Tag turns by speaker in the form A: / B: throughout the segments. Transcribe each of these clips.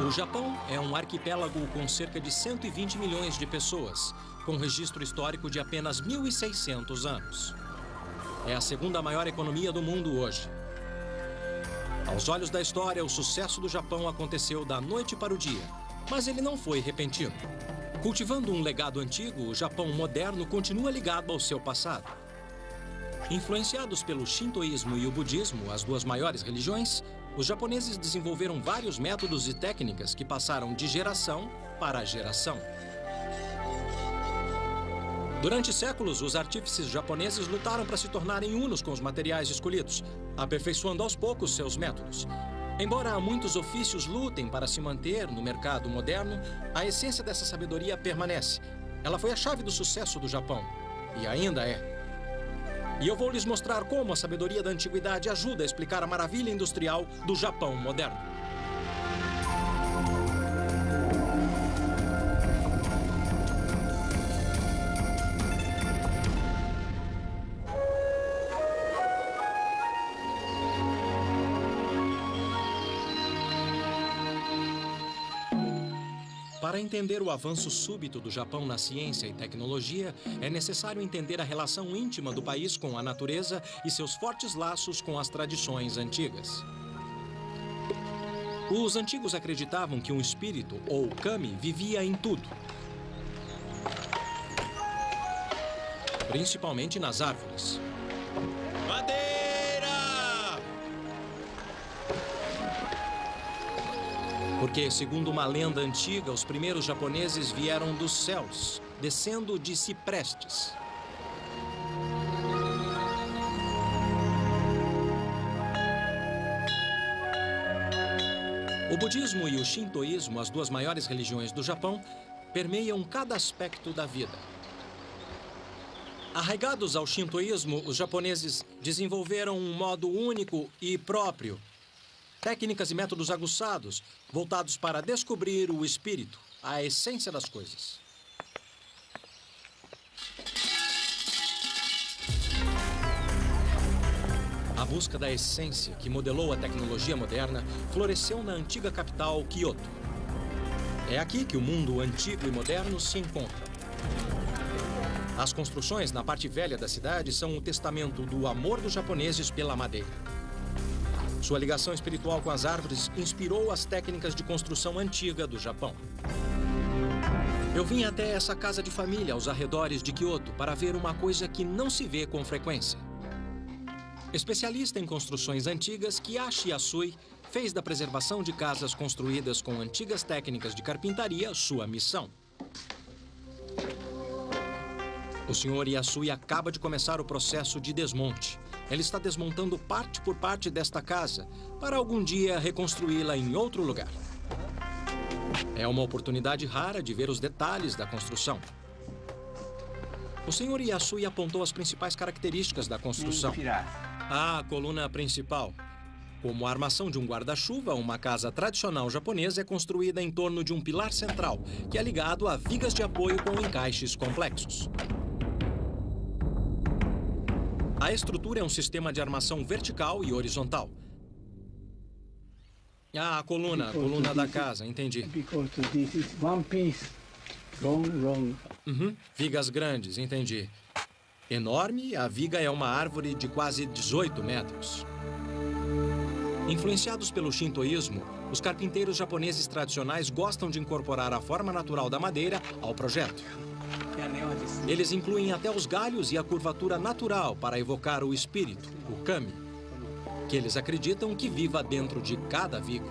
A: O Japão é um arquipélago com cerca de 120 milhões de pessoas, com registro histórico de apenas 1.600 anos. É a segunda maior economia do mundo hoje. Aos olhos da história, o sucesso do Japão aconteceu da noite para o dia, mas ele não foi repentino. Cultivando um legado antigo, o Japão moderno continua ligado ao seu passado. Influenciados pelo shintoísmo e o budismo, as duas maiores religiões, os japoneses desenvolveram vários métodos e técnicas que passaram de geração para geração. Durante séculos, os artífices japoneses lutaram para se tornarem unos com os materiais escolhidos, aperfeiçoando aos poucos seus métodos. Embora muitos ofícios lutem para se manter no mercado moderno, a essência dessa sabedoria permanece. Ela foi a chave do sucesso do Japão, e ainda é. E eu vou lhes mostrar como a sabedoria da antiguidade ajuda a explicar a maravilha industrial do Japão moderno. Para entender o avanço súbito do Japão na ciência e tecnologia, é necessário entender a relação íntima do país com a natureza e seus fortes laços com as tradições antigas. Os antigos acreditavam que um espírito, ou kami, vivia em tudo. Principalmente nas árvores. Porque, segundo uma lenda antiga, os primeiros japoneses vieram dos céus, descendo de ciprestes. O budismo e o shintoísmo, as duas maiores religiões do Japão, permeiam cada aspecto da vida. Arraigados ao shintoísmo, os japoneses desenvolveram um modo único e próprio. Técnicas e métodos aguçados, voltados para descobrir o espírito, a essência das coisas. A busca da essência, que modelou a tecnologia moderna, floresceu na antiga capital, Kyoto. É aqui que o mundo antigo e moderno se encontram. As construções na parte velha da cidade são um testamento do amor dos japoneses pela madeira. Sua ligação espiritual com as árvores inspirou as técnicas de construção antiga do Japão. Eu vim até essa casa de família aos arredores de Kyoto para ver uma coisa que não se vê com frequência. Especialista em construções antigas, Kiyoshi Yasui fez da preservação de casas construídas com antigas técnicas de carpintaria sua missão. O Sr. Yasui acaba de começar o processo de desmonte. Ele está desmontando parte por parte desta casa para algum dia reconstruí-la em outro lugar. É uma oportunidade rara de ver os detalhes da construção. O Sr. Yasui apontou as principais características da construção. A coluna principal. Como a armação de um guarda-chuva, uma casa tradicional japonesa é construída em torno de um pilar central, que é ligado a vigas de apoio com encaixes complexos. A estrutura é um sistema de armação vertical e horizontal. A coluna da casa, entendi. Vigas grandes, entendi. Enorme, a viga é uma árvore de quase 18 metros. Influenciados pelo shintoísmo, os carpinteiros japoneses tradicionais gostam de incorporar a forma natural da madeira ao projeto. Eles incluem até os galhos e a curvatura natural para evocar o espírito, o kami, que eles acreditam que viva dentro de cada viga.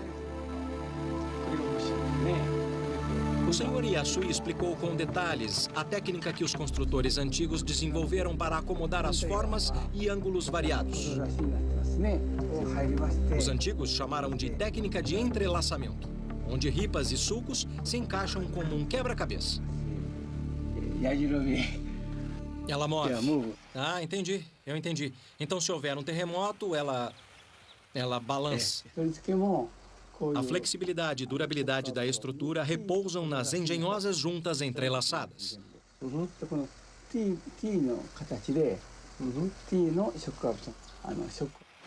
A: O Sr. Yasui explicou com detalhes a técnica que os construtores antigos desenvolveram para acomodar as formas e ângulos variados. Os antigos chamaram de técnica de entrelaçamento, onde ripas e sulcos se encaixam como um quebra-cabeça. Ela move. Ah, entendi. Eu entendi. Então, se houver um terremoto, ela balança. A flexibilidade e durabilidade da estrutura repousam nas engenhosas juntas entrelaçadas.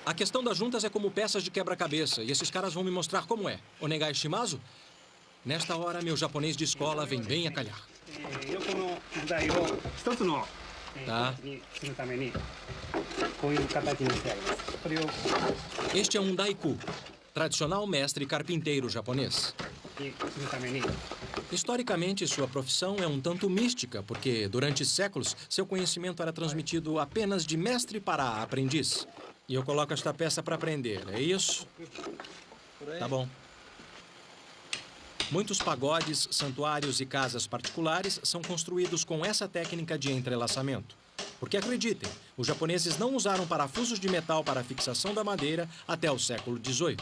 A: A questão das juntas é como peças de quebra-cabeça, e esses caras vão me mostrar como é. Onegai shimasu? Nesta hora, meu japonês de escola vem bem a calhar. Tá. Este é um daiku, tradicional mestre carpinteiro japonês. Historicamente, sua profissão é um tanto mística, porque durante séculos seu conhecimento era transmitido apenas de mestre para aprendiz. E eu coloco esta peça para aprender, é isso? Tá bom. Muitos pagodes, santuários e casas particulares são construídos com essa técnica de entrelaçamento. Porque acreditem, os japoneses não usaram parafusos de metal para a fixação da madeira até o século XVIII.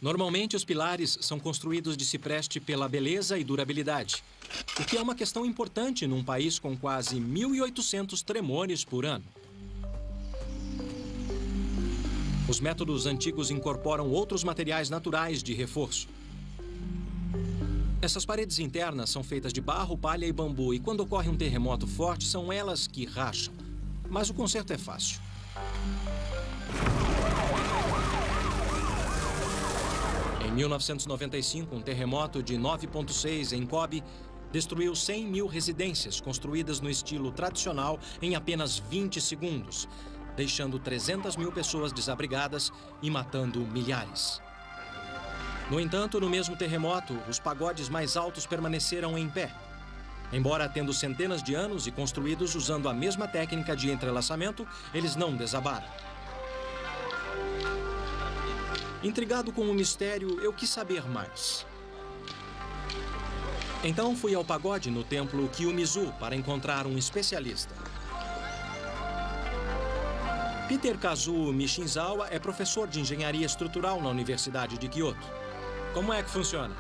A: Normalmente, os pilares são construídos de cipreste pela beleza e durabilidade, o que é uma questão importante num país com quase 1.800 tremores por ano. Os métodos antigos incorporam outros materiais naturais de reforço. Essas paredes internas são feitas de barro, palha e bambu, e quando ocorre um terremoto forte, são elas que racham. Mas o conserto é fácil. Em 1995, um terremoto de 9,6 em Kobe destruiu 100 mil residências construídas no estilo tradicional em apenas 20 segundos, deixando 300 mil pessoas desabrigadas e matando milhares. No entanto, no mesmo terremoto, os pagodes mais altos permaneceram em pé. Embora tendo centenas de anos e construídos usando a mesma técnica de entrelaçamento, eles não desabaram. Intrigado com o mistério, eu quis saber mais. Então fui ao pagode no templo Kiyomizu para encontrar um especialista. Peter Kazuo Mishinzawa é professor de engenharia estrutural na Universidade de Kyoto. Como é que funciona?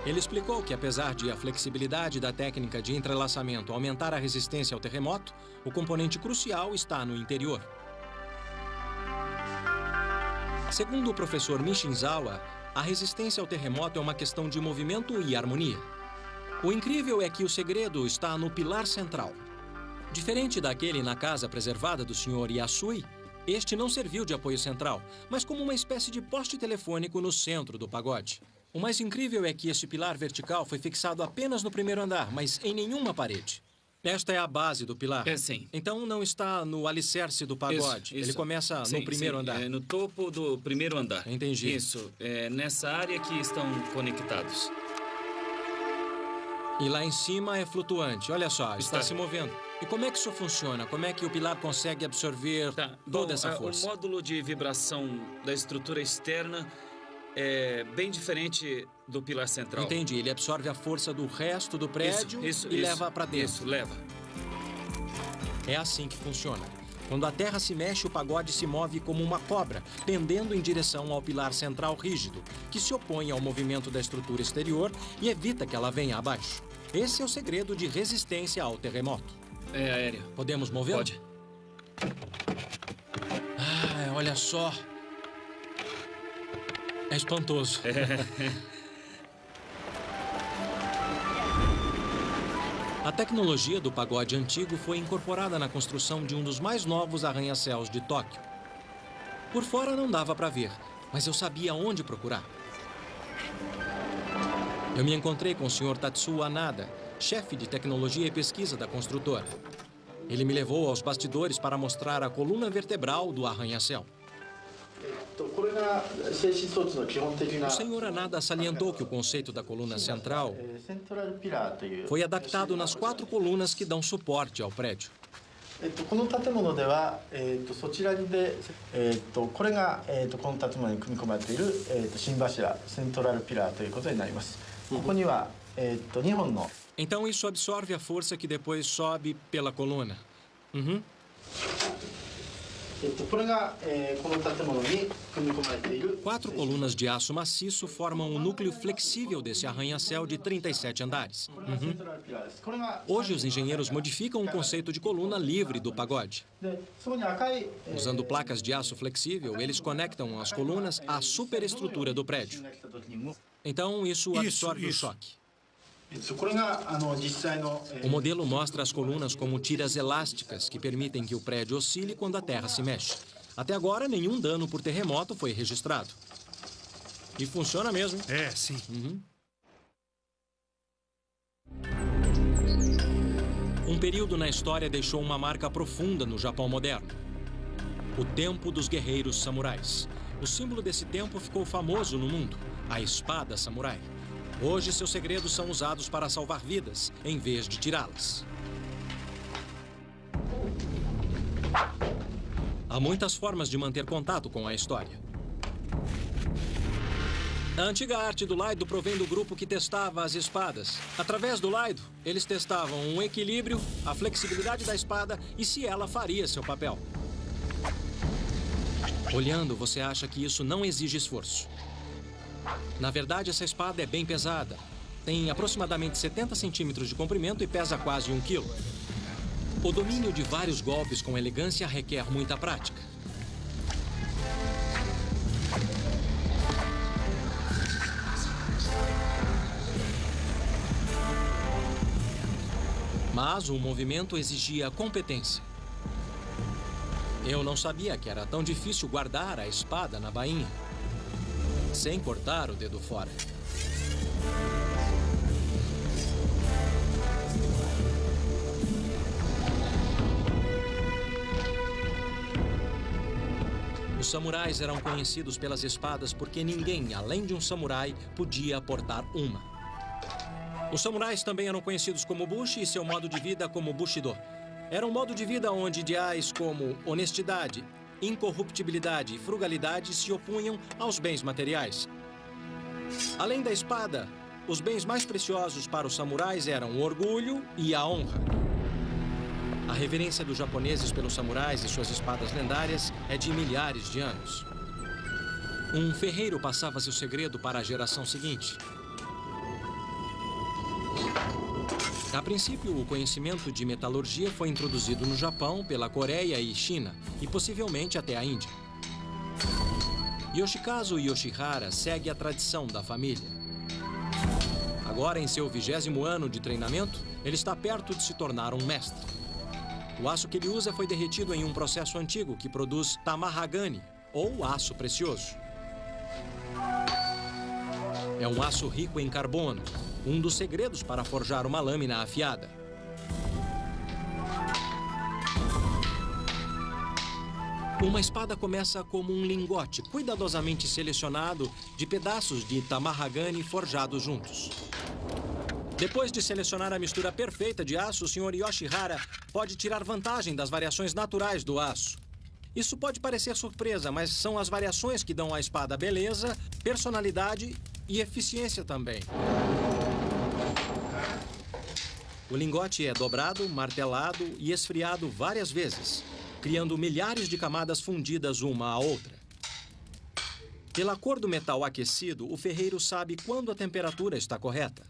A: Ele explicou que, apesar de a flexibilidade da técnica de entrelaçamento aumentar a resistência ao terremoto, o componente crucial está no interior. Segundo o professor Mishinzawa, a resistência ao terremoto é uma questão de movimento e harmonia. O incrível é que o segredo está no pilar central. Diferente daquele na casa preservada do Sr. Yasui, este não serviu de apoio central, mas como uma espécie de poste telefônico no centro do pagode. O mais incrível é que este pilar vertical foi fixado apenas no primeiro andar, mas em nenhuma parede. Esta é a base do pilar.
B: Sim.
A: Então não está no alicerce do pagode.
B: Isso.
A: Ele começa no primeiro andar.
B: É no topo do primeiro andar.
A: Entendi.
B: Isso. É nessa área que estão conectados.
A: E lá em cima é flutuante. Olha só, está se movendo. E como é que isso funciona? Como é que o pilar consegue absorver toda essa força?
B: O módulo de vibração da estrutura externa é bem diferente do pilar central.
A: Entendi. Ele absorve a força do resto do prédio e leva para dentro.
B: Isso, leva.
A: É assim que funciona. Quando a terra se mexe, o pagode se move como uma cobra, pendendo em direção ao pilar central rígido, que se opõe ao movimento da estrutura exterior e evita que ela venha abaixo. Esse é o segredo de resistência ao terremoto.
B: É aéreo.
A: Podemos movê-lo?
B: Pode.
A: Ah, olha só. É espantoso. A tecnologia do pagode antigo foi incorporada na construção de um dos mais novos arranha-céus de Tóquio. Por fora não dava para ver, mas eu sabia onde procurar. Eu me encontrei com o Sr. Tatsuo Anada, chefe de tecnologia e pesquisa da construtora. Ele me levou aos bastidores para mostrar a coluna vertebral do arranha-céu. O Sr. Anada salientou que o conceito da coluna central foi adaptado nas 4 colunas que dão suporte ao prédio. Então isso absorve a força que depois sobe pela coluna. Uhum. 4 colunas de aço maciço formam o núcleo flexível desse arranha-céu de 37 andares. Uhum. Hoje, os engenheiros modificam o conceito de coluna livre do pagode. Usando placas de aço flexível, eles conectam as colunas à superestrutura do prédio. Então, isso absorve o choque. O modelo mostra as colunas como tiras elásticas que permitem que o prédio oscile quando a terra se mexe. Até agora, nenhum dano por terremoto foi registrado. E funciona mesmo.
C: É, sim.
A: Um período na história deixou uma marca profunda no Japão moderno. O tempo dos guerreiros samurais. O símbolo desse tempo ficou famoso no mundo, a espada samurai. Hoje, seus segredos são usados para salvar vidas, em vez de tirá-las. Há muitas formas de manter contato com a história. A antiga arte do Laido provém do grupo que testava as espadas. Através do Laido, eles testavam o equilíbrio, a flexibilidade da espada e se ela faria seu papel. Olhando, você acha que isso não exige esforço. Na verdade, essa espada é bem pesada. Tem aproximadamente 70 centímetros de comprimento e pesa quase 1 quilo. O domínio de vários golpes com elegância requer muita prática. Mas o movimento exigia competência. Eu não sabia que era tão difícil guardar a espada na bainha, sem cortar o dedo fora. Os samurais eram conhecidos pelas espadas porque ninguém, além de um samurai, podia portar uma. Os samurais também eram conhecidos como Bushi e seu modo de vida como Bushido. Era um modo de vida onde ideais como honestidade, incorruptibilidade e frugalidade se opunham aos bens materiais. Além da espada, os bens mais preciosos para os samurais eram o orgulho e a honra. A reverência dos japoneses pelos samurais e suas espadas lendárias é de milhares de anos. Um ferreiro passava seu segredo para a geração seguinte. A princípio, o conhecimento de metalurgia foi introduzido no Japão pela Coreia e China, e possivelmente até a Índia. Yoshikazu Yoshihara segue a tradição da família. Agora, em seu 20º ano de treinamento, ele está perto de se tornar um mestre. O aço que ele usa foi derretido em um processo antigo que produz tamahagani, ou aço precioso. É um aço rico em carbono, um dos segredos para forjar uma lâmina afiada. Uma espada começa como um lingote cuidadosamente selecionado de pedaços de tamahagani forjados juntos. Depois de selecionar a mistura perfeita de aço, o Sr. Yoshihara pode tirar vantagem das variações naturais do aço. Isso pode parecer surpresa, mas são as variações que dão à espada beleza, personalidade e eficiência também. O lingote é dobrado, martelado e esfriado várias vezes, criando milhares de camadas fundidas uma à outra. Pela cor do metal aquecido, o ferreiro sabe quando a temperatura está correta.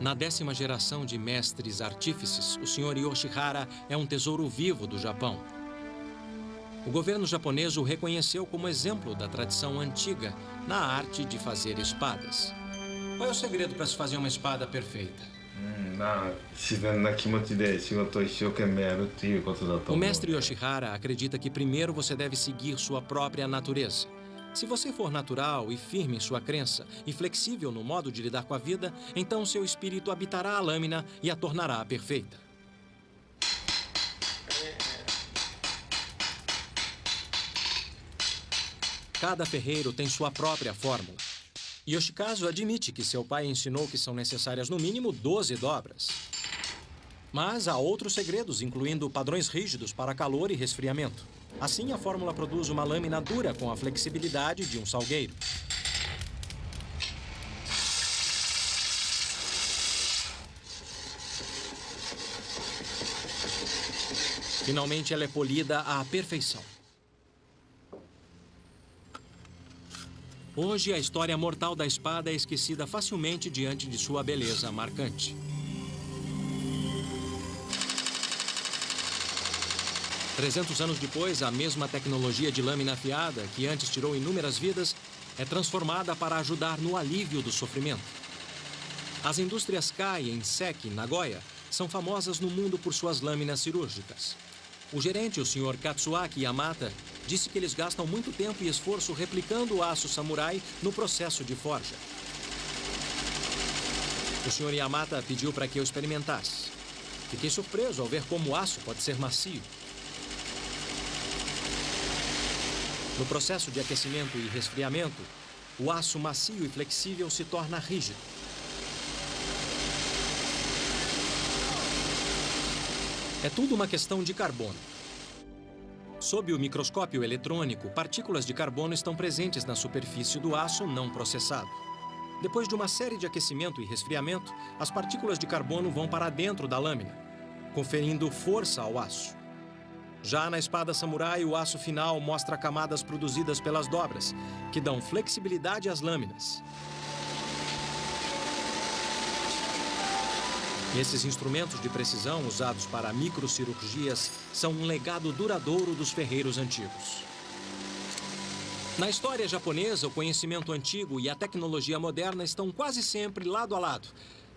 A: Na 10ª geração de mestres artífices, o Sr. Yoshihara é um tesouro vivo do Japão. O governo japonês o reconheceu como exemplo da tradição antiga na arte de fazer espadas. Qual é o segredo para se fazer uma espada perfeita? O mestre Yoshihara acredita que primeiro você deve seguir sua própria natureza. Se você for natural e firme em sua crença e flexível no modo de lidar com a vida, então seu espírito habitará a lâmina e a tornará perfeita. Cada ferreiro tem sua própria fórmula. Yoshikazu admite que seu pai ensinou que são necessárias no mínimo 12 dobras. Mas há outros segredos, incluindo padrões rígidos para calor e resfriamento. Assim, a fórmula produz uma lâmina dura com a flexibilidade de um salgueiro. Finalmente, ela é polida à perfeição. Hoje, a história mortal da espada é esquecida facilmente diante de sua beleza marcante. "300 anos depois, a mesma tecnologia de lâmina afiada, que antes tirou inúmeras vidas, é transformada para ajudar no alívio do sofrimento. As indústrias Kai em Seki, Nagoya, são famosas no mundo por suas lâminas cirúrgicas. O gerente, o Sr. Katsuaki Yamata, disse que eles gastam muito tempo e esforço replicando o aço samurai no processo de forja. O Sr. Yamata pediu para que eu experimentasse. Fiquei surpreso ao ver como o aço pode ser macio. No processo de aquecimento e resfriamento, o aço macio e flexível se torna rígido. É tudo uma questão de carbono. Sob o microscópio eletrônico, partículas de carbono estão presentes na superfície do aço não processado. Depois de uma série de aquecimento e resfriamento, as partículas de carbono vão para dentro da lâmina, conferindo força ao aço. Já na espada samurai, o aço final mostra camadas produzidas pelas dobras, que dão flexibilidade às lâminas. Esses instrumentos de precisão usados para microcirurgias são um legado duradouro dos ferreiros antigos. Na história japonesa, o conhecimento antigo e a tecnologia moderna estão quase sempre lado a lado.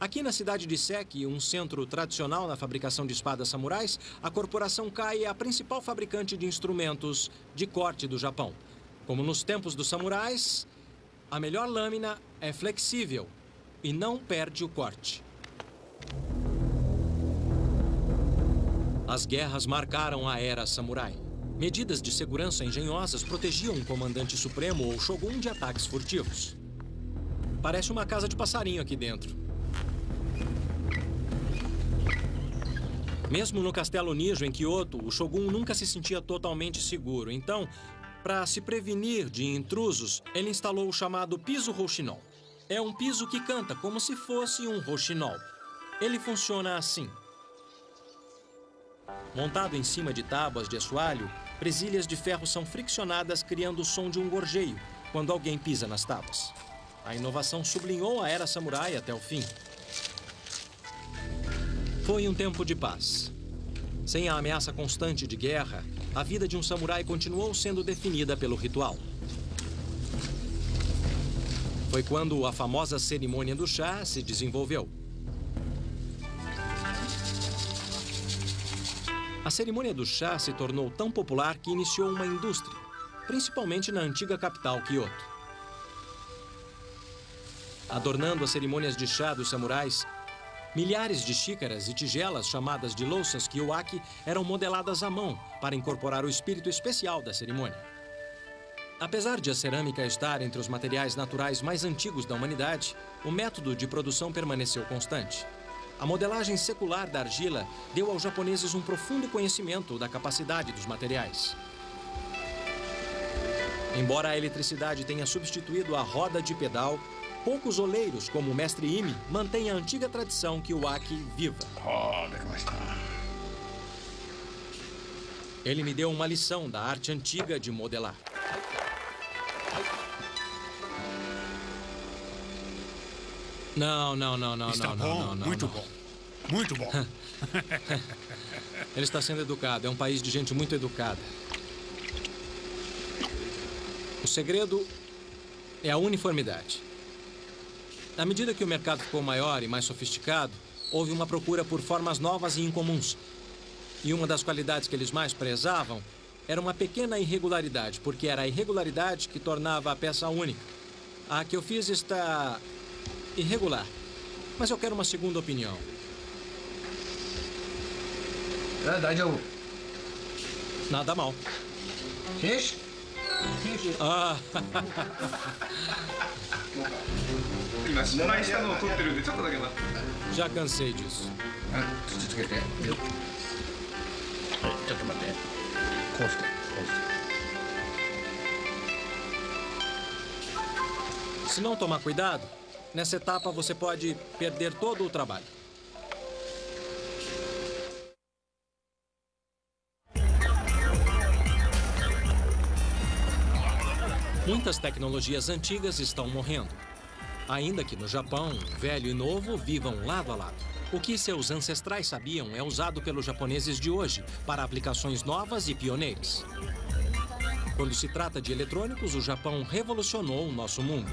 A: Aqui na cidade de Seki, um centro tradicional na fabricação de espadas samurais, a corporação Kai é a principal fabricante de instrumentos de corte do Japão. Como nos tempos dos samurais, a melhor lâmina é flexível e não perde o corte. As guerras marcaram a era samurai. Medidas de segurança engenhosas protegiam um comandante supremo ou shogun de ataques furtivos. Parece uma casa de passarinho aqui dentro. Mesmo no Castelo Nijo, em Kyoto, o shogun nunca se sentia totalmente seguro. Então, para se prevenir de intrusos, ele instalou o chamado piso rouxinol. É um piso que canta como se fosse um rouxinol. Ele funciona assim. Montado em cima de tábuas de assoalho, presilhas de ferro são friccionadas, criando o som de um gorjeio quando alguém pisa nas tábuas. A inovação sublinhou a era samurai até o fim. Foi um tempo de paz. Sem a ameaça constante de guerra, a vida de um samurai continuou sendo definida pelo ritual. Foi quando a famosa cerimônia do chá se desenvolveu. A cerimônia do chá se tornou tão popular que iniciou uma indústria, principalmente na antiga capital, Kyoto. Adornando as cerimônias de chá dos samurais, milhares de xícaras e tigelas chamadas de louças kiwaki eram modeladas à mão para incorporar o espírito especial da cerimônia. Apesar de a cerâmica estar entre os materiais naturais mais antigos da humanidade, o método de produção permaneceu constante. A modelagem secular da argila deu aos japoneses um profundo conhecimento da capacidade dos materiais. Embora a eletricidade tenha substituído a roda de pedal, poucos oleiros, como o mestre Imi, mantêm a antiga tradição kiwaki viva. Ele me deu uma lição da arte antiga de modelar. Não.
C: Está bom, muito bom. Muito bom.
A: Ele está sendo educado. É um país de gente muito educada. O segredo é a uniformidade. À medida que o mercado ficou maior e mais sofisticado, houve uma procura por formas novas e incomuns. E uma das qualidades que eles mais prezavam era uma pequena irregularidade, porque era a irregularidade que tornava a peça única. A que eu fiz está irregular, mas eu quero uma segunda opinião. Nada mal. Ah. Já cansei disso. Se não tomar cuidado, nessa etapa você pode perder todo o trabalho. Muitas tecnologias antigas estão morrendo. Ainda que no Japão, velho e novo vivam lado a lado. O que seus ancestrais sabiam é usado pelos japoneses de hoje para aplicações novas e pioneiras. Quando se trata de eletrônicos, o Japão revolucionou o nosso mundo.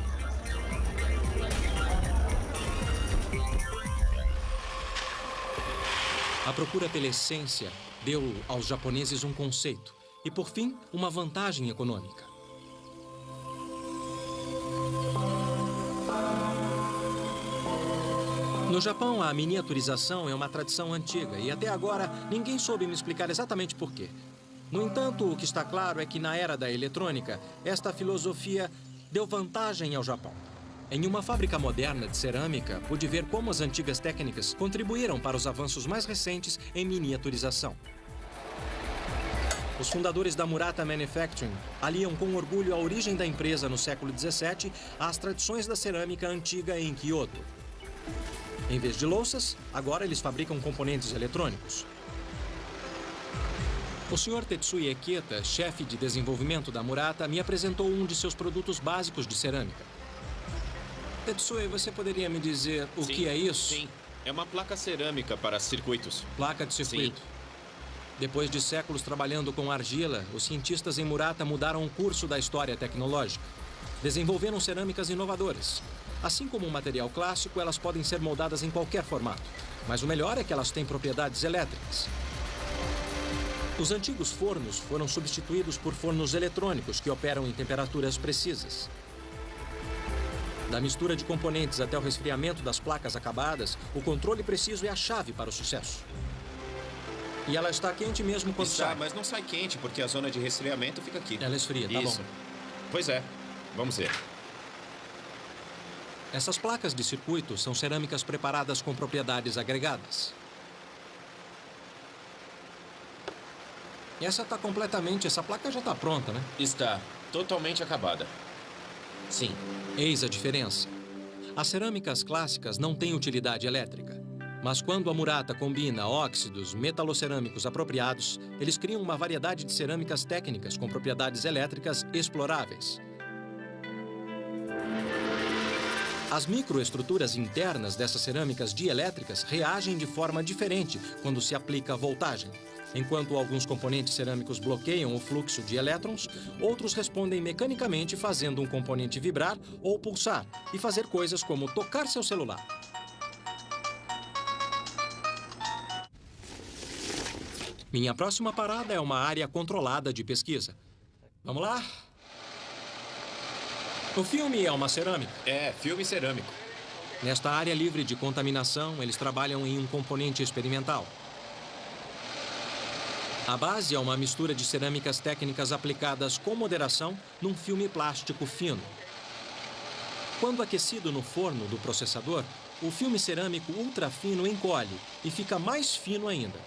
A: A procura pela essência deu aos japoneses um conceito e, por fim, uma vantagem econômica. No Japão, a miniaturização é uma tradição antiga e até agora ninguém soube me explicar exatamente por quê. No entanto, o que está claro é que na era da eletrônica, esta filosofia deu vantagem ao Japão. Em uma fábrica moderna de cerâmica, pude ver como as antigas técnicas contribuíram para os avanços mais recentes em miniaturização. Os fundadores da Murata Manufacturing aliam com orgulho a origem da empresa no século XVII às tradições da cerâmica antiga em Kyoto. Em vez de louças, agora eles fabricam componentes eletrônicos. O Sr. Tetsuya Ekita, chefe de desenvolvimento da Murata, me apresentou um de seus produtos básicos de cerâmica. Tetsuya, você poderia me dizer o que é isso?
D: Sim, é uma placa cerâmica para circuitos.
A: Placa de circuito.
D: Sim.
A: Depois de séculos trabalhando com argila, os cientistas em Murata mudaram o curso da história tecnológica. Desenvolveram cerâmicas inovadoras. Assim como um material clássico, elas podem ser moldadas em qualquer formato. Mas o melhor é que elas têm propriedades elétricas. Os antigos fornos foram substituídos por fornos eletrônicos que operam em temperaturas precisas. Da mistura de componentes até o resfriamento das placas acabadas, o controle preciso é a chave para o sucesso. E ela está quente mesmo quando sai.
D: Mas não sai quente, porque a zona de resfriamento fica aqui.
A: Ela esfria, tá
D: Isso.
A: bom.
D: Pois é. Vamos ver.
A: Essas placas de circuito são cerâmicas preparadas com propriedades agregadas. E essa placa já está pronta, né?
D: Está totalmente acabada. Sim.
A: Eis a diferença. As cerâmicas clássicas não têm utilidade elétrica. Mas quando a Murata combina óxidos metalocerâmicos apropriados, eles criam uma variedade de cerâmicas técnicas com propriedades elétricas exploráveis. As microestruturas internas dessas cerâmicas dielétricas reagem de forma diferente quando se aplica voltagem. Enquanto alguns componentes cerâmicos bloqueiam o fluxo de elétrons, outros respondem mecanicamente fazendo um componente vibrar ou pulsar e fazer coisas como tocar seu celular. Minha próxima parada é uma área controlada de pesquisa. Vamos lá? O filme é uma cerâmica.
D: É, filme cerâmico.
A: Nesta área livre de contaminação, eles trabalham em um componente experimental. A base é uma mistura de cerâmicas técnicas aplicadas com moderação num filme plástico fino. Quando aquecido no forno do processador, o filme cerâmico ultrafino encolhe e fica mais fino ainda.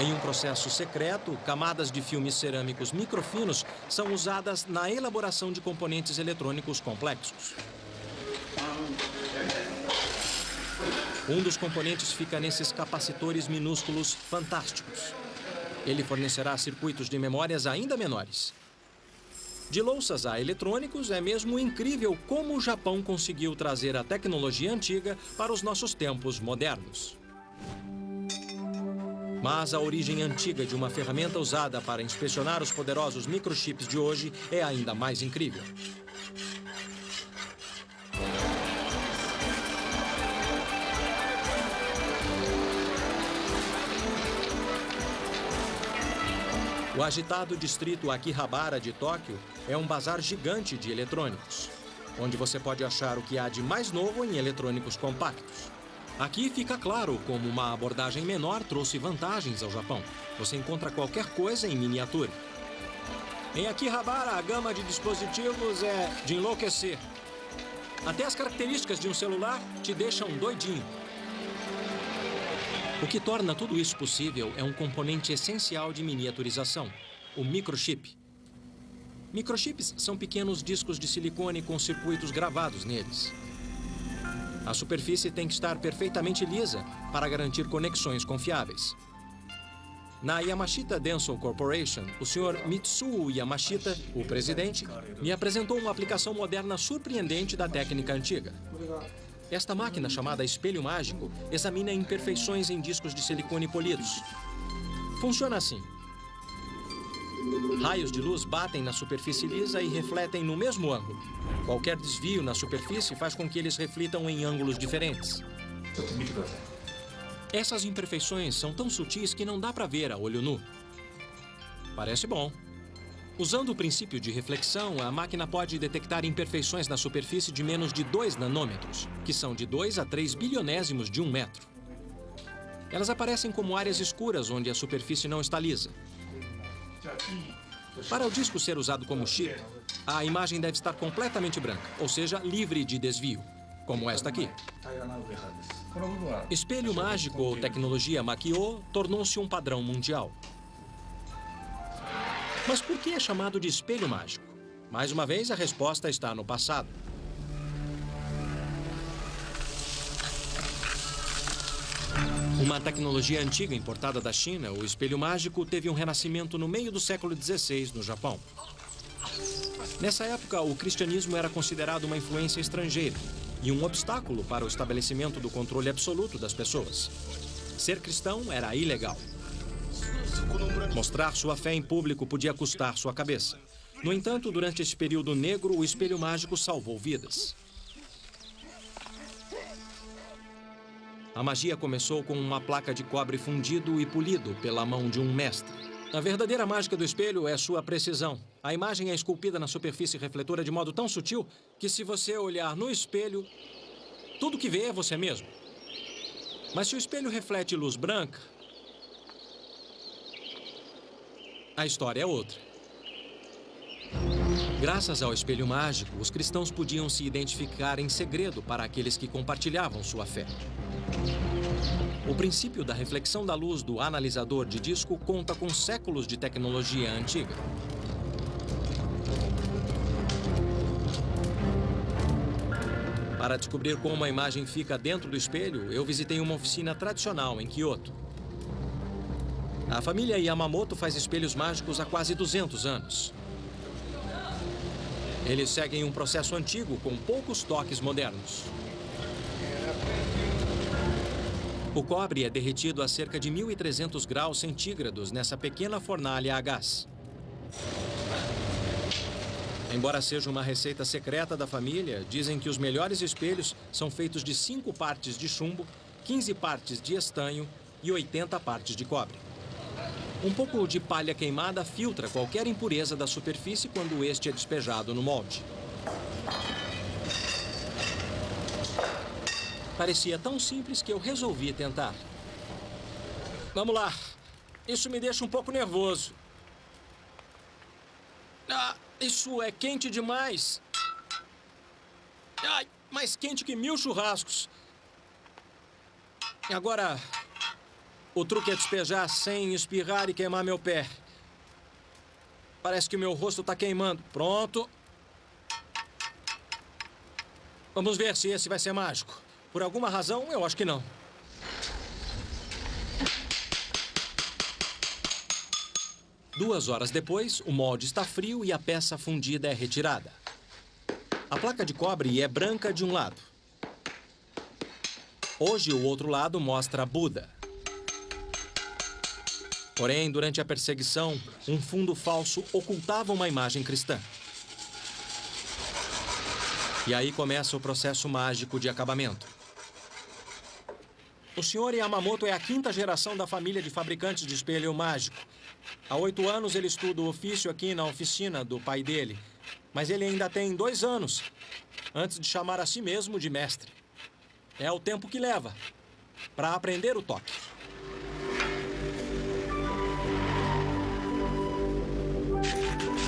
A: Em um processo secreto, camadas de filmes cerâmicos microfinos são usadas na elaboração de componentes eletrônicos complexos. Um dos componentes fica nesses capacitores minúsculos fantásticos. Ele fornecerá circuitos de memórias ainda menores. De louças a eletrônicos, é mesmo incrível como o Japão conseguiu trazer a tecnologia antiga para os nossos tempos modernos. Mas a origem antiga de uma ferramenta usada para inspecionar os poderosos microchips de hoje é ainda mais incrível. O agitado distrito Akihabara de Tóquio é um bazar gigante de eletrônicos, onde você pode achar o que há de mais novo em eletrônicos compactos. Aqui fica claro como uma abordagem menor trouxe vantagens ao Japão. Você encontra qualquer coisa em miniatura. Em Akihabara, a gama de dispositivos é de enlouquecer. Até as características de um celular te deixam doidinho. O que torna tudo isso possível é um componente essencial de miniaturização, o microchip. Microchips são pequenos discos de silicone com circuitos gravados neles. A superfície tem que estar perfeitamente lisa para garantir conexões confiáveis. Na Yamashita Denso Corporation, o Sr. Mitsuo Yamashita, o presidente, me apresentou uma aplicação moderna surpreendente da técnica antiga. Esta máquina, chamada espelho mágico, examina imperfeições em discos de silicone polidos. Funciona assim. Raios de luz batem na superfície lisa e refletem no mesmo ângulo. Qualquer desvio na superfície faz com que eles reflitam em ângulos diferentes. Essas imperfeições são tão sutis que não dá para ver a olho nu. Parece bom. Usando o princípio de reflexão, a máquina pode detectar imperfeições na superfície de menos de 2 nanômetros, que são de 2 a 3 bilionésimos de 1 metro. Elas aparecem como áreas escuras onde a superfície não está lisa. Para o disco ser usado como chip, a imagem deve estar completamente branca, ou seja, livre de desvio, como esta aqui. Espelho mágico ou tecnologia Makio tornou-se um padrão mundial. Mas por que é chamado de espelho mágico? Mais uma vez, a resposta está no passado. Uma tecnologia antiga importada da China, o espelho mágico teve um renascimento no meio do século XVI no Japão. Nessa época, o cristianismo era considerado uma influência estrangeira e um obstáculo para o estabelecimento do controle absoluto das pessoas. Ser cristão era ilegal. Mostrar sua fé em público podia custar sua cabeça. No entanto, durante esse período negro, o espelho mágico salvou vidas. A magia começou com uma placa de cobre fundido e polido pela mão de um mestre. A verdadeira mágica do espelho é sua precisão. A imagem é esculpida na superfície refletora de modo tão sutil que, se você olhar no espelho, tudo que vê é você mesmo. Mas se o espelho reflete luz branca, a história é outra. Graças ao espelho mágico, os cristãos podiam se identificar em segredo para aqueles que compartilhavam sua fé. O princípio da reflexão da luz do analisador de disco conta com séculos de tecnologia antiga. Para descobrir como a imagem fica dentro do espelho, eu visitei uma oficina tradicional em Kyoto. A família Yamamoto faz espelhos mágicos há quase 200 anos. Eles seguem um processo antigo com poucos toques modernos. O cobre é derretido a cerca de 1.300 graus centígrados nessa pequena fornalha a gás. Embora seja uma receita secreta da família, dizem que os melhores espelhos são feitos de 5 partes de chumbo, 15 partes de estanho e 80 partes de cobre. Um pouco de palha queimada filtra qualquer impureza da superfície quando este é despejado no molde. Parecia tão simples que eu resolvi tentar. Vamos lá. Isso me deixa um pouco nervoso. Ah, isso é quente demais. Ai, mais quente que 1000 churrascos. E agora, o truque é despejar sem espirrar e queimar meu pé. Parece que meu rosto está queimando. Pronto. Vamos ver se esse vai ser mágico. Por alguma razão, eu acho que não. Duas horas depois, o molde está frio e a peça fundida é retirada. A placa de cobre é branca de um lado. Hoje, o outro lado mostra Buda. Porém, durante a perseguição, um fundo falso ocultava uma imagem cristã. E aí começa o processo mágico de acabamento. O Sr. Yamamoto é a 5ª geração da família de fabricantes de espelho mágico. Há 8 anos ele estuda o ofício aqui na oficina do pai dele. Mas ele ainda tem 2 anos, antes de chamar a si mesmo de mestre. É o tempo que leva para aprender o toque.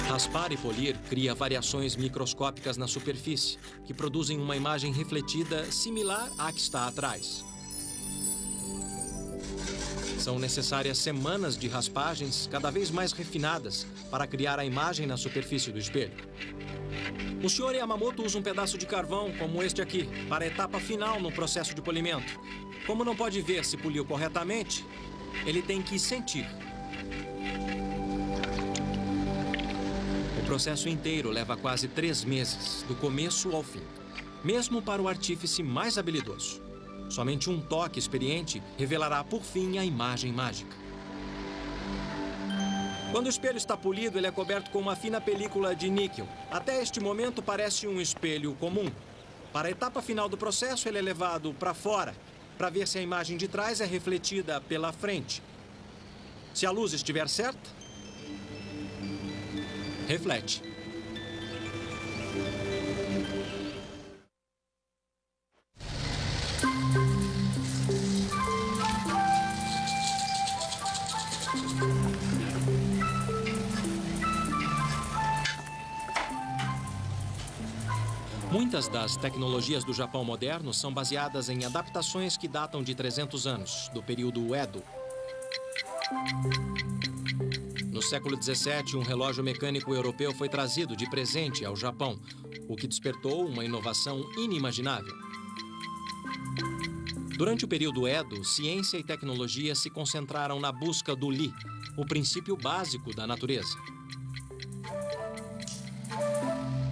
A: Raspar e polir cria variações microscópicas na superfície, que produzem uma imagem refletida similar à que está atrás. São necessárias semanas de raspagens cada vez mais refinadas para criar a imagem na superfície do espelho. O Sr. Yamamoto usa um pedaço de carvão, como este aqui, para a etapa final no processo de polimento. Como não pode ver se poliu corretamente, ele tem que sentir. O processo inteiro leva quase 3 meses, do começo ao fim. Mesmo para o artífice mais habilidoso. Somente um toque experiente revelará, por fim, a imagem mágica. Quando o espelho está polido, ele é coberto com uma fina película de níquel. Até este momento, parece um espelho comum. Para a etapa final do processo, ele é levado para fora para ver se a imagem de trás é refletida pela frente. Se a luz estiver certa, reflete. Muitas das tecnologias do Japão moderno são baseadas em adaptações que datam de 300 anos, do período Edo. No século XVII, um relógio mecânico europeu foi trazido de presente ao Japão, o que despertou uma inovação inimaginável. Durante o período Edo, ciência e tecnologia se concentraram na busca do Li, o princípio básico da natureza.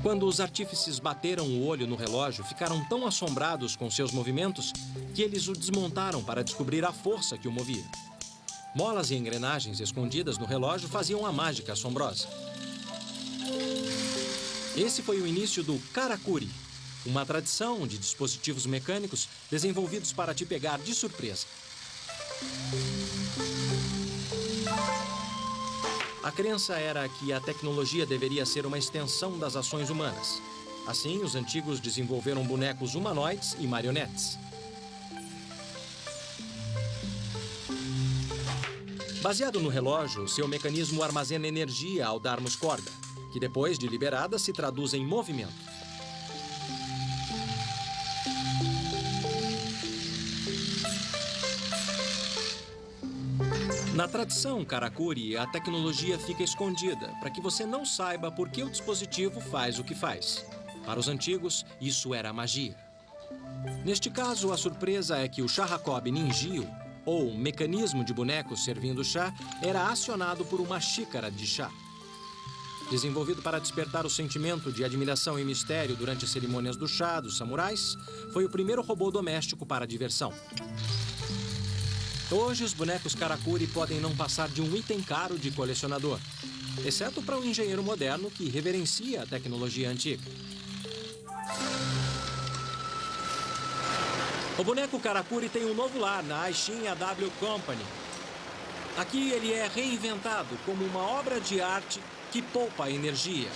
A: Quando os artífices bateram o olho no relógio, ficaram tão assombrados com seus movimentos que eles o desmontaram para descobrir a força que o movia. Molas e engrenagens escondidas no relógio faziam a mágica assombrosa. Esse foi o início do karakuri, uma tradição de dispositivos mecânicos desenvolvidos para te pegar de surpresa. A crença era que a tecnologia deveria ser uma extensão das ações humanas. Assim, os antigos desenvolveram bonecos humanoides e marionetes. Baseado no relógio, seu mecanismo armazena energia ao darmos corda, que depois de liberada se traduz em movimento. Na tradição karakuri, a tecnologia fica escondida para que você não saiba por que o dispositivo faz o que faz. Para os antigos, isso era magia. Neste caso, a surpresa é que o Shahakob Ninjio, ou mecanismo de bonecos servindo chá, era acionado por uma xícara de chá. Desenvolvido para despertar o sentimento de admiração e mistério durante as cerimônias do chá dos samurais, foi o primeiro robô doméstico para a diversão. Hoje, os bonecos karakuri podem não passar de um item caro de colecionador, exceto para um engenheiro moderno que reverencia a tecnologia antiga. O boneco karakuri tem um novo lar na Aishin AW Company. Aqui ele é reinventado como uma obra de arte que poupa energia.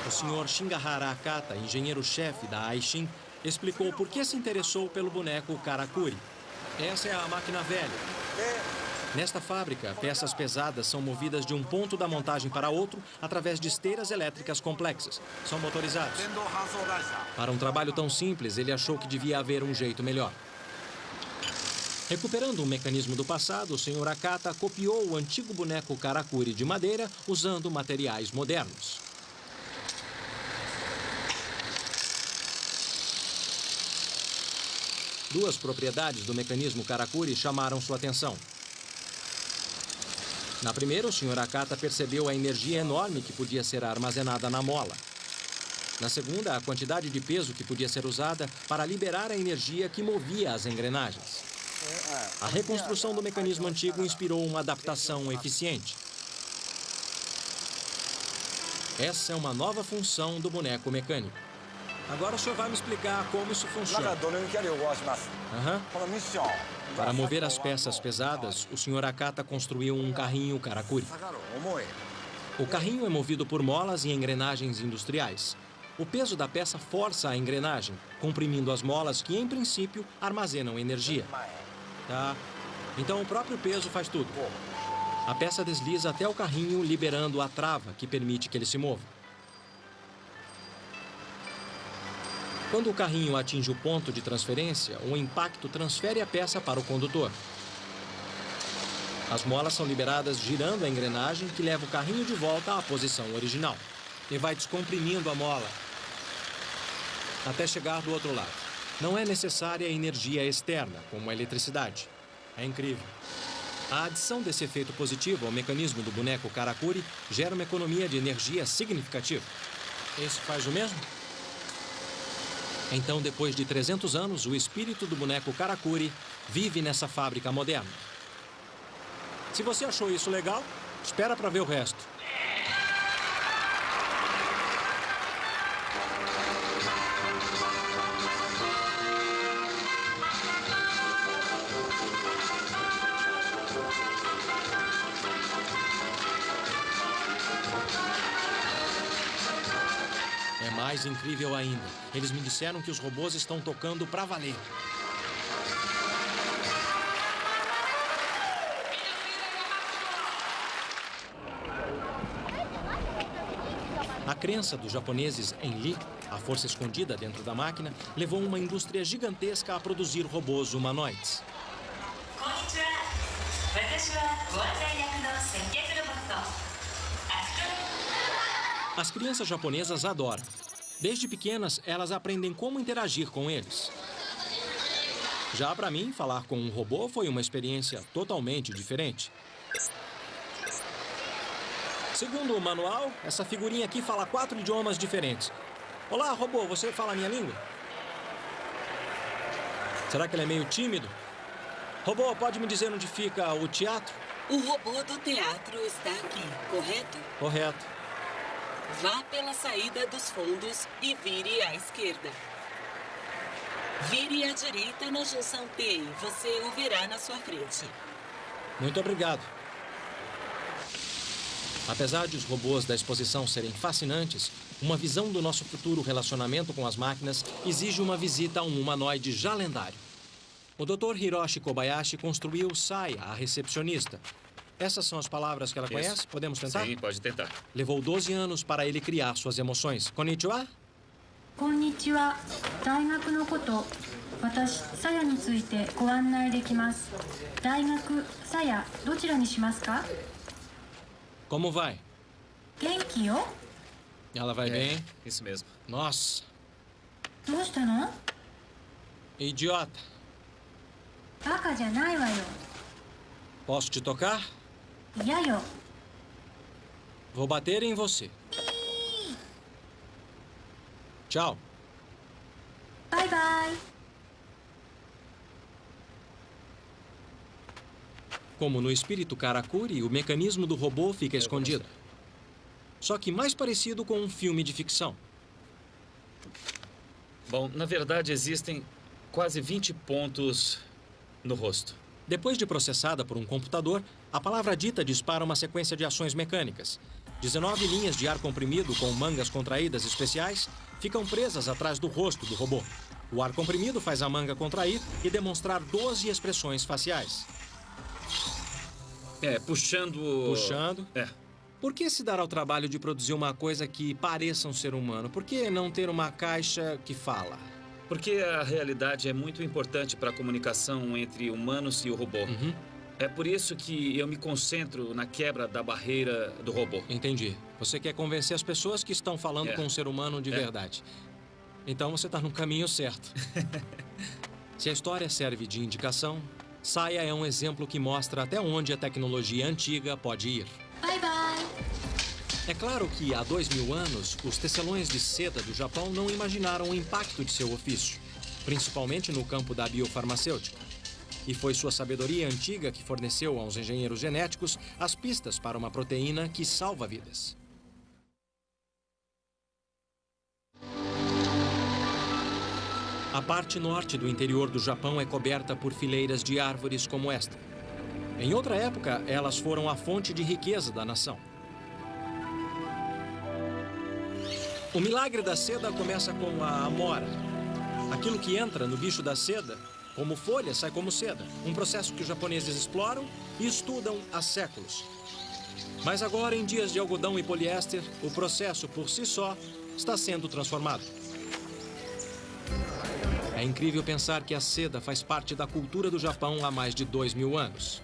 A: O senhor Shingahara Akata, engenheiro-chefe da Aishin, explicou por que se interessou pelo boneco karakuri. Essa é a máquina velha. Nesta fábrica, peças pesadas são movidas de um ponto da montagem para outro através de esteiras elétricas complexas. São motorizados. Para um trabalho tão simples, ele achou que devia haver um jeito melhor. Recuperando um mecanismo do passado, o Sr. Akata copiou o antigo boneco karakuri de madeira usando materiais modernos. Duas propriedades do mecanismo karakuri chamaram sua atenção. Na primeira, o Sr. Akata percebeu a energia enorme que podia ser armazenada na mola. Na segunda, a quantidade de peso que podia ser usada para liberar a energia que movia as engrenagens. A reconstrução do mecanismo antigo inspirou uma adaptação eficiente. Essa é uma nova função do boneco mecânico. Agora o senhor vai me explicar como isso funciona. Para mover as peças pesadas, o Sr. Akata construiu um carrinho karakuri. O carrinho é movido por molas e engrenagens industriais. O peso da peça força a engrenagem, comprimindo as molas que, em princípio, armazenam energia. Tá? Então o próprio peso faz tudo. A peça desliza até o carrinho, liberando a trava que permite que ele se mova. Quando o carrinho atinge o ponto de transferência, o impacto transfere a peça para o condutor. As molas são liberadas girando a engrenagem que leva o carrinho de volta à posição original. E vai descomprimindo a mola até chegar do outro lado. Não é necessária energia externa, como a eletricidade. É incrível. A adição desse efeito positivo ao mecanismo do boneco karakuri gera uma economia de energia significativa. Esse faz o mesmo? Então, depois de 300 anos, o espírito do boneco karakuri vive nessa fábrica moderna. Se você achou isso legal, espera para ver o resto. É mais incrível ainda. Eles me disseram que os robôs estão tocando pra valer. A crença dos japoneses em Li, a força escondida dentro da máquina, levou uma indústria gigantesca a produzir robôs humanoides. As crianças japonesas adoram. Desde pequenas, elas aprendem como interagir com eles. Já para mim, falar com um robô foi uma experiência totalmente diferente. Segundo o manual, essa figurinha aqui fala 4 idiomas diferentes. Olá, robô, você fala a minha língua? Será que ele é meio tímido? Robô, pode me dizer onde fica o teatro?
E: O robô do teatro está aqui, correto?
A: Correto.
E: Vá pela saída dos fundos e vire à esquerda. Vire à direita na junção T e você o verá na sua frente.
A: Muito obrigado. Apesar de os robôs da exposição serem fascinantes, uma visão do nosso futuro relacionamento com as máquinas exige uma visita a um humanoide já lendário. O Dr. Hiroshi Kobayashi construiu Saya, a recepcionista. Essas são as palavras que ela conhece? Podemos tentar?
B: Sim, pode tentar.
A: Levou 12 anos para ele criar suas emoções. Konnichiwa?
F: Konnichiwa. 大学のこと、私、さやについてご案内できます。大学、さや、どちらにしますか?
A: Como vai?
F: 元気よ。
A: Ela vai bem?
B: Isso mesmo.
A: Nossa.
F: どうしたの?
A: Idiota.
F: バカじゃないわよ。
A: Posso te tocar?
F: 嫌よ。
A: Vou bater em você. Tchau.
F: バイバイ。
A: Como no espírito Karakuri, o mecanismo do robô fica escondido. Só que mais parecido com um filme de ficção.
B: Bom, na verdade existem quase 20 pontos no rosto.
A: Depois de processada por um computador, a palavra dita dispara uma sequência de ações mecânicas. 19 linhas de ar comprimido com mangas contraídas especiais ficam presas atrás do rosto do robô. O ar comprimido faz a manga contrair e demonstrar 12 expressões faciais.
B: Puxando...
A: Puxando. Por que se dar ao trabalho de produzir uma coisa que pareça um ser humano? Por que não ter uma caixa que fala?
B: Porque a realidade é muito importante para a comunicação entre humanos e o robô. É por isso que eu me concentro na quebra da barreira do robô.
A: Entendi. Você quer convencer as pessoas que estão falando com um ser humano de verdade. Então você está no caminho certo. Se a história serve de indicação, Saya é um exemplo que mostra até onde a tecnologia antiga pode ir.
F: Bye, bye.
A: É claro que há 2000 anos, os tecelões de seda do Japão não imaginaram o impacto de seu ofício, principalmente no campo da biofarmacêutica. E foi sua sabedoria antiga que forneceu aos engenheiros genéticos as pistas para uma proteína que salva vidas. A parte norte do interior do Japão é coberta por fileiras de árvores como esta. Em outra época, elas foram a fonte de riqueza da nação. O milagre da seda começa com a amora. Aquilo que entra no bicho da seda, como folha, sai como seda. Um processo que os japoneses exploram e estudam há séculos. Mas agora, em dias de algodão e poliéster, o processo por si só está sendo transformado. É incrível pensar que a seda faz parte da cultura do Japão há mais de 2000 anos.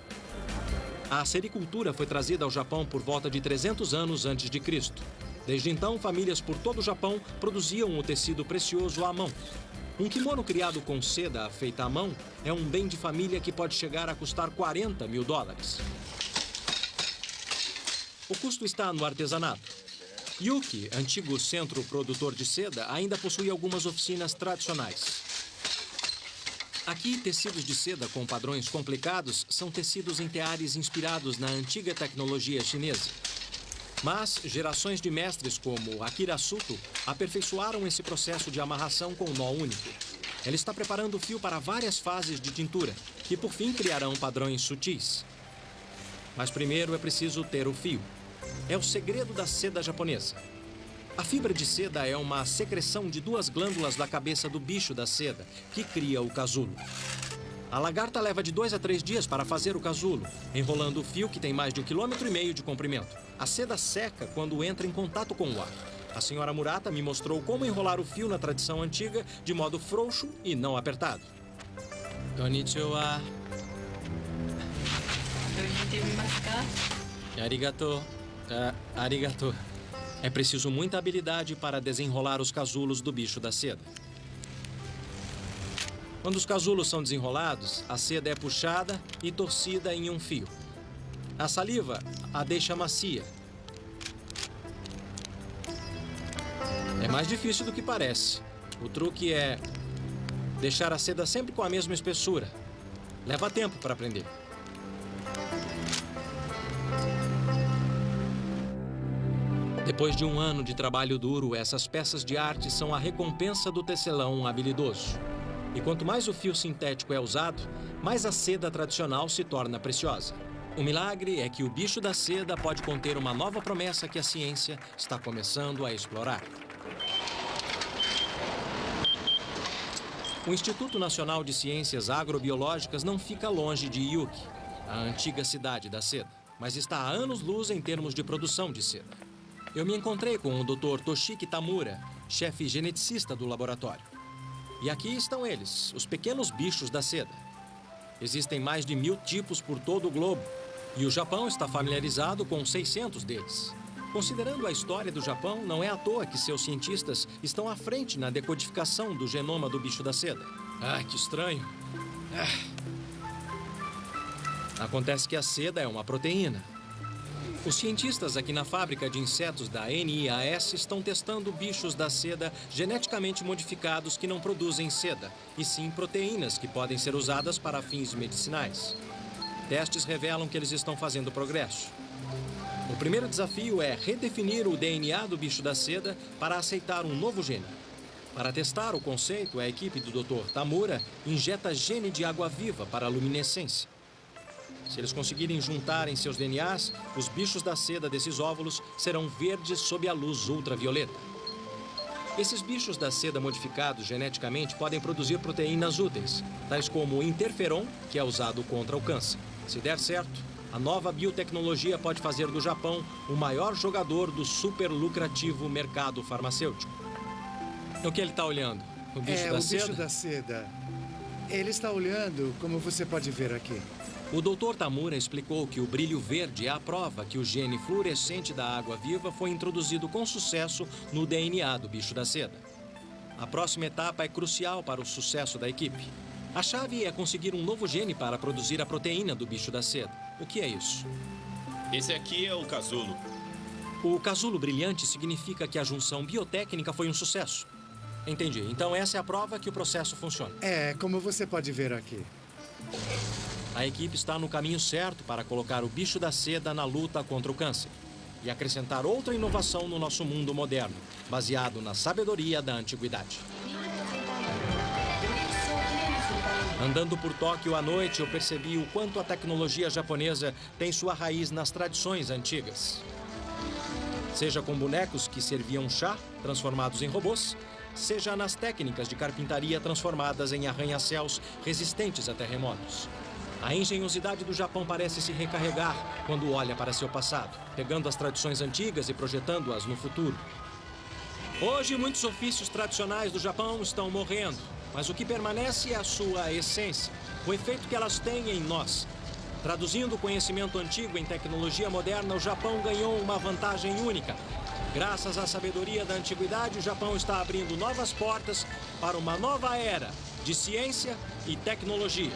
A: A sericultura foi trazida ao Japão por volta de 300 anos antes de Cristo. Desde então, famílias por todo o Japão produziam o tecido precioso à mão. Um kimono criado com seda feita à mão é um bem de família que pode chegar a custar $40 mil. O custo está no artesanato. Yuki, antigo centro produtor de seda, ainda possui algumas oficinas tradicionais. Aqui, tecidos de seda com padrões complicados são tecidos em teares inspirados na antiga tecnologia chinesa. Mas gerações de mestres como Akira Suto aperfeiçoaram esse processo de amarração com nó único. Ele está preparando o fio para várias fases de tintura, que por fim criarão padrões sutis. Mas primeiro é preciso ter o fio. É o segredo da seda japonesa. A fibra de seda é uma secreção de duas glândulas da cabeça do bicho da seda, que cria o casulo. A lagarta leva de 2 a 3 dias para fazer o casulo, enrolando o fio que tem mais de 1,5 km de comprimento. A seda seca quando entra em contato com o ar. A senhora Murata me mostrou como enrolar o fio na tradição antiga de modo frouxo e não apertado. Konnichiwa. Arigato. Arigato. É preciso muita habilidade para desenrolar os casulos do bicho da seda. Quando os casulos são desenrolados, a seda é puxada e torcida em um fio. A saliva a deixa macia. É mais difícil do que parece. O truque é deixar a seda sempre com a mesma espessura. Leva tempo para aprender. Depois de um ano de trabalho duro, essas peças de arte são a recompensa do tecelão habilidoso. E quanto mais o fio sintético é usado, mais a seda tradicional se torna preciosa. O milagre é que o bicho da seda pode conter uma nova promessa que a ciência está começando a explorar. O Instituto Nacional de Ciências Agrobiológicas não fica longe de Yuki, a antiga cidade da seda, mas está há anos-luz em termos de produção de seda. Eu me encontrei com o Dr. Toshiki Tamura, chefe geneticista do laboratório. E aqui estão eles, os pequenos bichos da seda. Existem mais de 1000 tipos por todo o globo, e o Japão está familiarizado com 600 deles. Considerando a história do Japão, não é à toa que seus cientistas estão à frente na decodificação do genoma do bicho da seda. Ah, que estranho. Acontece que a seda é uma proteína. Os cientistas aqui na fábrica de insetos da NIAS estão testando bichos da seda geneticamente modificados que não produzem seda, e sim proteínas que podem ser usadas para fins medicinais. Testes revelam que eles estão fazendo progresso. O primeiro desafio é redefinir o DNA do bicho da seda para aceitar um novo gene. Para testar o conceito, a equipe do Dr. Tamura injeta gene de água-viva para a luminescência. Se eles conseguirem juntar em seus DNAs, os bichos da seda desses óvulos serão verdes sob a luz ultravioleta. Esses bichos da seda modificados geneticamente podem produzir proteínas úteis, tais como o interferon, que é usado contra o câncer. Se der certo, a nova biotecnologia pode fazer do Japão o maior jogador do super lucrativo mercado farmacêutico. O que ele está olhando? O bicho da seda?
G: Bicho da seda. Ele está olhando, como você pode ver aqui.
A: O Dr. Tamura explicou que o brilho verde é a prova que o gene fluorescente da água-viva foi introduzido com sucesso no DNA do bicho da seda. A próxima etapa é crucial para o sucesso da equipe. A chave é conseguir um novo gene para produzir a proteína do bicho da seda. O que é isso?
D: Esse aqui é o casulo.
A: O casulo brilhante significa que a junção biotécnica foi um sucesso. Entendi. Então essa é a prova que o processo funciona.
G: Como você pode ver aqui.
A: A equipe está no caminho certo para colocar o bicho da seda na luta contra o câncer e acrescentar outra inovação no nosso mundo moderno, baseado na sabedoria da antiguidade. Andando por Tóquio à noite, eu percebi o quanto a tecnologia japonesa tem sua raiz nas tradições antigas. Seja com bonecos que serviam chá, transformados em robôs, seja nas técnicas de carpintaria transformadas em arranha-céus resistentes a terremotos. A engenhosidade do Japão parece se recarregar quando olha para seu passado, pegando as tradições antigas e projetando-as no futuro. Hoje, muitos ofícios tradicionais do Japão estão morrendo, mas o que permanece é a sua essência, o efeito que elas têm em nós. Traduzindo o conhecimento antigo em tecnologia moderna, o Japão ganhou uma vantagem única. Graças à sabedoria da antiguidade, o Japão está abrindo novas portas para uma nova era de ciência e tecnologia.